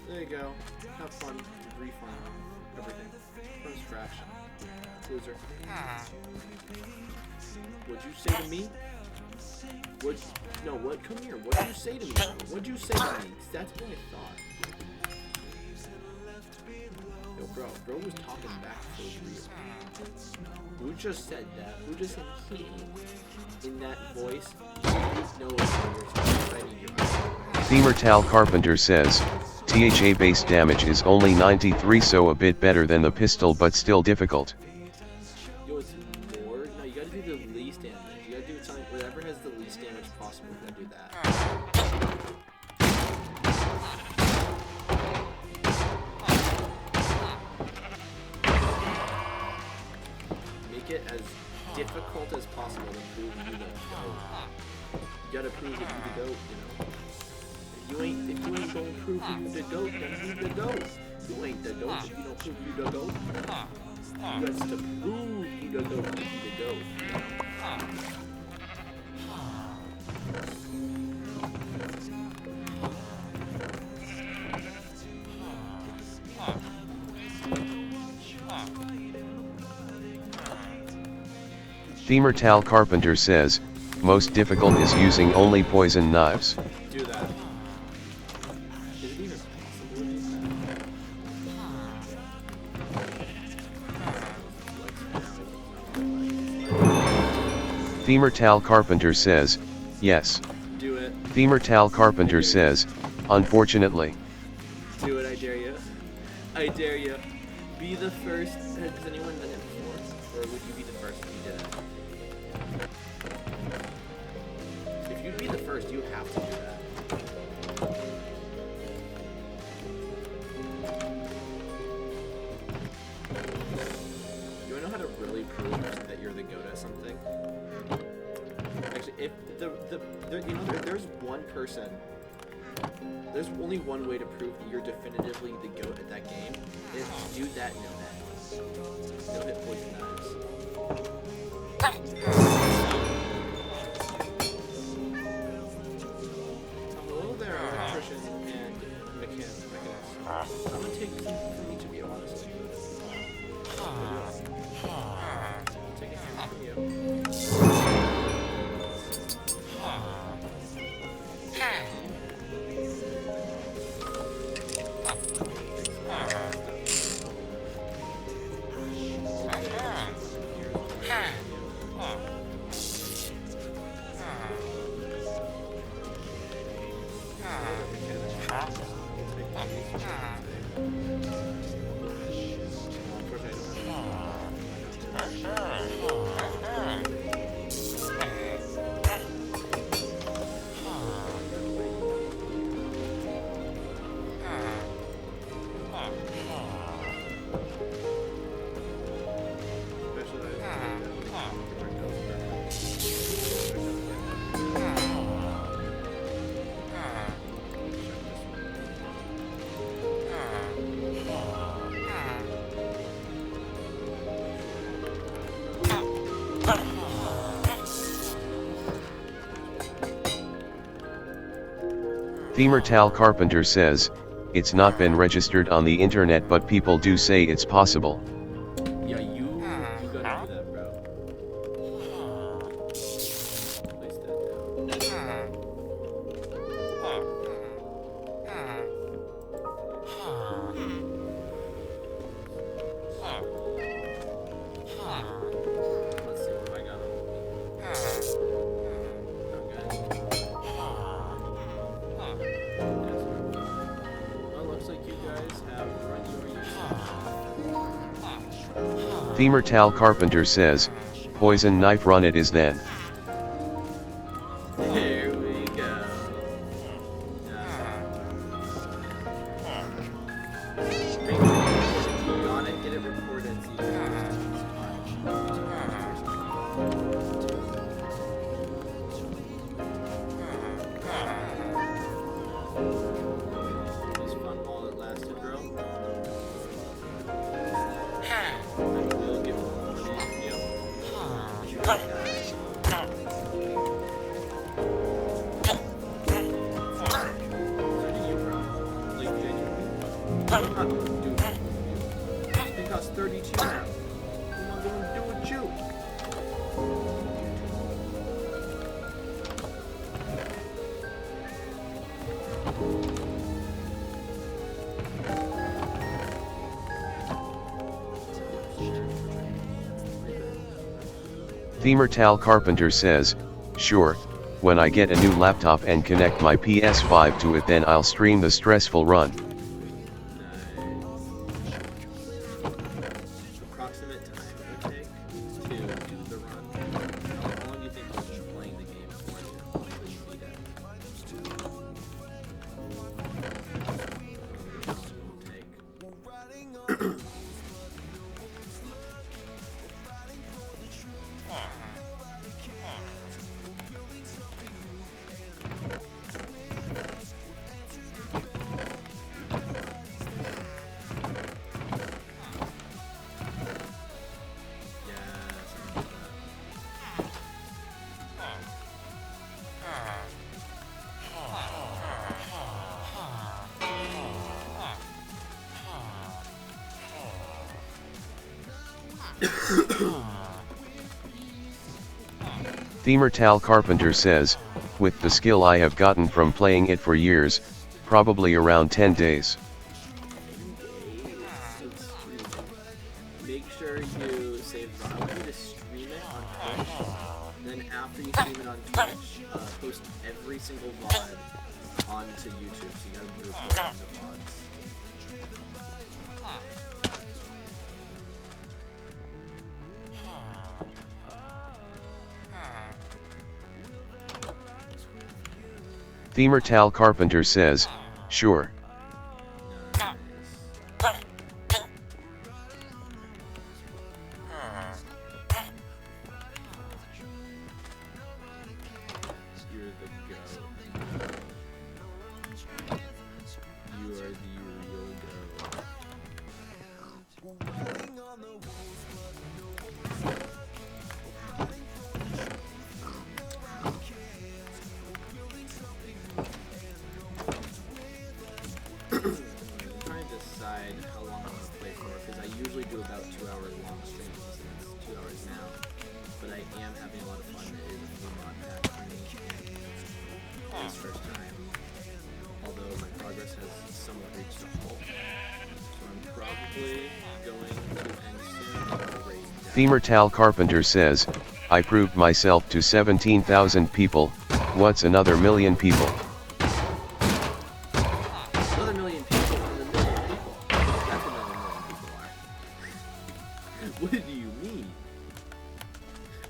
There you go. Have fun. Refund everything. From scratch. Loser. What'd you say to me? No, what? Come here. What'd you say to me? What'd you say to me? That's what I thought. bro was talking back for real. Who just said that? Who just said he? In that voice? No, I need your Themertal Carpenter says, THA base damage is only 93, so a bit better than the pistol but still difficult. Yo, it's more? No, you gotta do the least damage. You gotta do something, whatever has the least damage possible, you gotta do that. Make it as difficult as possible to prove you the GOAT. You gotta prove that you the GOAT, you know? If you ain't gonna prove you the GOAT, then who the GOAT? You ain't the GOAT if you don't prove you the GOAT. You got to prove you the GOAT to be the GOAT. Themertal Carpenter says, most difficult is using only poison knives. Do that. Is it even possible to do that? Themertal Carpenter says, yes. Do it. Themertal Carpenter says, unfortunately. Do it, I dare you. I dare you. Be the first. Has anyone done it before? Or would you be the first if you did it? If you'd be the first, you have to do that. You wanna know how to really prove that you're the GOAT at something? Actually, if there's one person. There's only one way to prove that you're definitively the GOAT at that game. Is do that no net. No hit poison knives. Hello there, electrician and mechanist. I'm gonna take some from each of you, honestly. I'll take a few from you. Themertal Carpenter says, it's not been registered on the internet but people do say it's possible. Yeah, you gotta do that, bro. Place that down. Let's see what I got on me. Well, looks like you guys have run your use. Themertal Carpenter says, poison knife run it is then. There we go. Be on it, get it reported. So you can it was fun while it lasted, bro. And we'll give it a video. Dude, this thing costs 32 now. What am I going to do with you? Themertal Carpenter says, sure, when I get a new laptop and connect my PS5 to it, then I'll stream the stressful run. Approximate time it will take to do the run. How long do you think you're playing the game for? When you beat it? How long it will take? Themertal Carpenter says, with the skill I have gotten from playing it for years, probably around 10 days. Make sure you save. I want you to stream it on Twitch. Then after you stream it on Twitch, post every single VOD onto YouTube. So you gotta move on the VODs. Themertal Carpenter says, sure. You're the goat. You are the real goat. I'm trying to decide how long I want to play for, because I usually do about 2 hour long streams, and it's 2 hours now. But I am having a lot of fun. It is a new mod pack for me, and it's first time. Although my progress has somewhat reached a halt. So I'm probably going to end soon and I'll raid down. Themertal Carpenter says, I proved myself to 17,000 people, what's another million people? Another million people and a million people. That's what another million people are. What do you mean?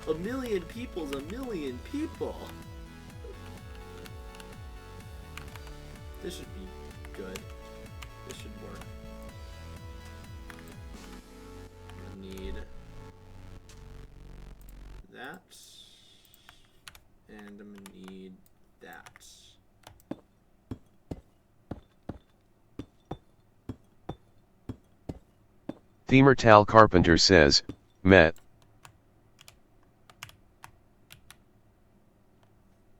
A million people's a million people. This should be good. This should work. I'm gonna need that. And I'm gonna need that. Themertal Carpenter says, met.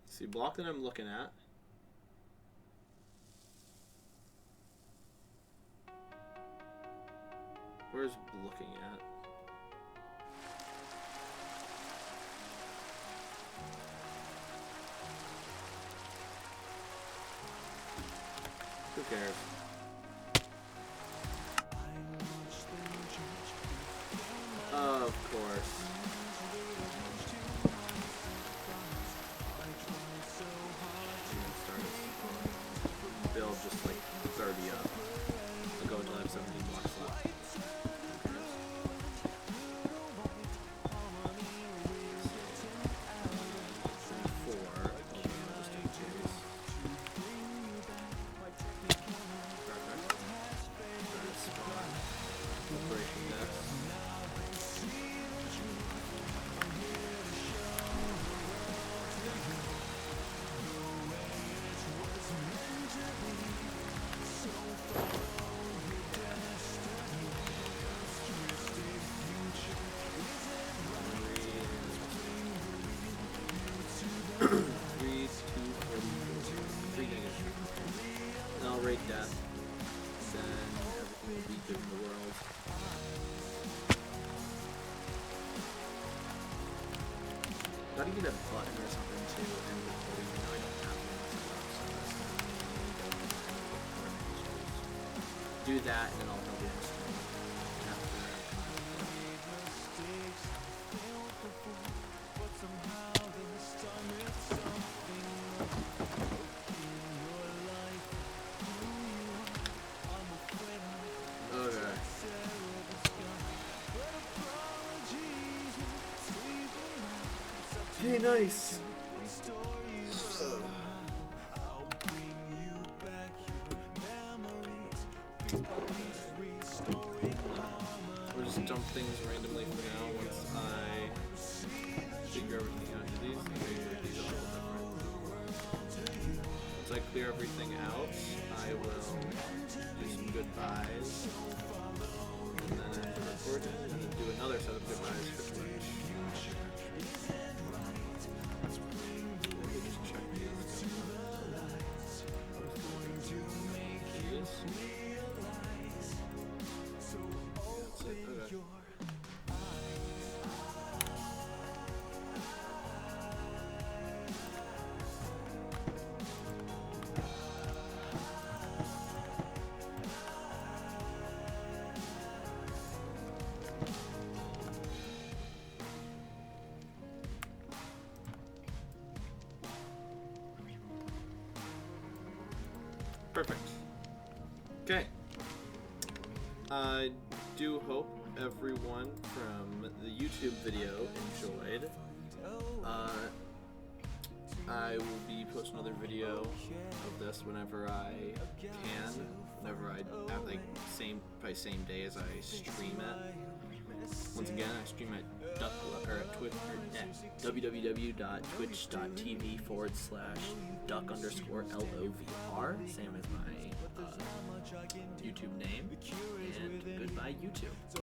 See, block that I'm looking at. Where's looking at? Who cares? Of course. Build just like 30 up. I'll go until I have 17 blocks left. Death, then everything will be good in the world. Gotta get a button or something to end recording. I know I don't have one so do that, and then I'll help you on stream after. nice. We'll just dump things randomly for now once I figure everything out. These are all different. Once I clear everything out, I will do some goodbyes. And then after recording, and then do another set of goodbyes for Twitch. Let me just check these. That's it, okay. Perfect. Okay. I do hope everyone from the YouTube video enjoyed. I will be posting another video of this whenever I can, whenever I have like same day as I stream it. Once again, I stream at www.twitch.tv/duck_LOVR, same as my YouTube name. And goodbye, YouTube.